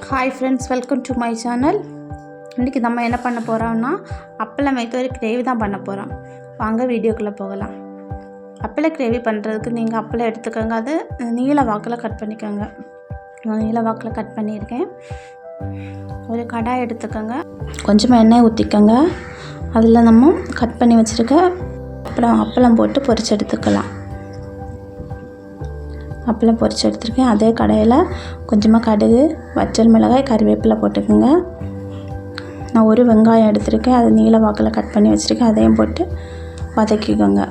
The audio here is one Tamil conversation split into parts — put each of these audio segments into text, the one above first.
Hi friends, welcome to my channel. இன்றைக்கி நம்ம என்ன பண்ண போகிறோம்னா அப்பளம் வைத்து ஒரு கிரேவி தான் பண்ண போகிறோம். வாங்க வீடியோக்குள்ளே போகலாம். அப்பள கிரேவி பண்ணுறதுக்கு நீங்கள் அப்பளம் எடுத்துக்கோங்க. அது நீல வாக்கில் கட் பண்ணிக்கோங்க. நான் நீல வாக்கில் கட் பண்ணியிருக்கேன். ஒரு கடாய் எடுத்துக்கோங்க. கொஞ்சமாக எண்ணெய் ஊற்றிக்கோங்க. அதில் நம்ம கட் பண்ணி வச்சுருக்க அப்பளம் போட்டு பொரிச்சு எடுத்துக்கலாம். அப்பளம் பொரிச்சு எடுத்துருக்கேன். அதே கடாயில் கொஞ்சமாக கடுகு, வற்றல் மிளகாய், கறிவேப்பிலை போட்டுக்கோங்க. நான் ஒரு வெங்காயம் எடுத்துருக்கேன். அது நீல வாக்கில் கட் பண்ணி வச்சுருக்கேன். அதையும் போட்டு வதக்கிக்கோங்க.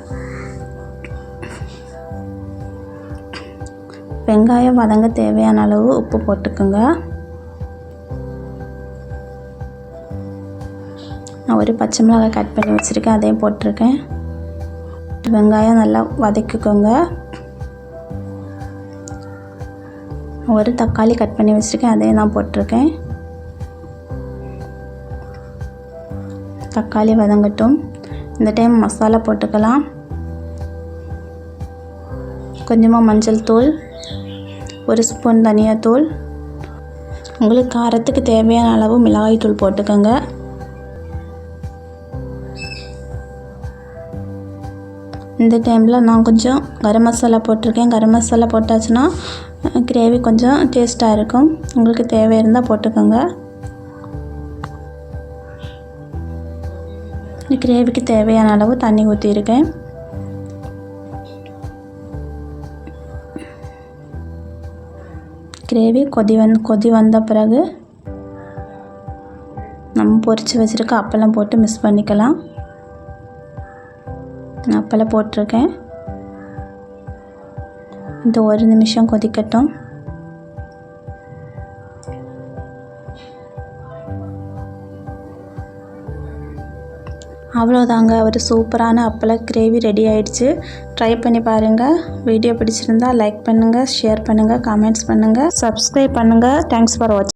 வெங்காயம் வதங்க தேவையான அளவு உப்பு போட்டுக்கோங்க. நான் ஒரு பச்சை மிளகாய் கட் பண்ணி வச்சுருக்கேன். அதையும் போட்டிருக்கேன். வெங்காயம் நல்லா வதக்கிக்கோங்க. ஒரு தக்காளி கட் பண்ணி வச்சுருக்கேன். அதையும் நான் போட்டிருக்கேன். தக்காளி வதங்கட்டும். இந்த டைம் மசாலா போட்டுக்கலாம். கொஞ்சமாக மஞ்சள் தூள், ஒரு ஸ்பூன் தனியாத்தூள், உங்களுக்கு காரத்துக்கு தேவையான அளவு மிளகாய் தூள் போட்டுக்கோங்க. இந்த டைமில் நான் கொஞ்சம் கரம் மசாலா போட்டிருக்கேன். கரம் மசாலா போட்டாச்சுன்னா கிரேவி கொஞ்சம் டேஸ்ட்டாக இருக்கும். உங்களுக்கு தேவை இருந்தால் போட்டுக்கோங்க. கிரேவிக்கு தேவையான அளவு தண்ணி ஊற்றியிருக்கேன். கிரேவி கொதி வந்த பிறகு நம்ம பொரித்து வச்சுருக்க அப்பளம் போட்டு மிக்ஸ் பண்ணிக்கலாம். நான் அப்பளம் போட்டிருக்கேன். இந்த ஒரு நிமிஷம் கொதிக்கட்டும். அவ்வளோதாங்க, ஒரு சூப்பரான அப்பள கிரேவி ரெடி ஆயிடுச்சு. ட்ரை பண்ணி பாருங்கள். வீடியோ பிடிச்சிருந்தால் லைக் பண்ணுங்கள், ஷேர் பண்ணுங்கள், கமெண்ட்ஸ் பண்ணுங்கள், சப்ஸ்கிரைப் பண்ணுங்கள். தேங்க்ஸ் ஃபார் வாட்சிங்.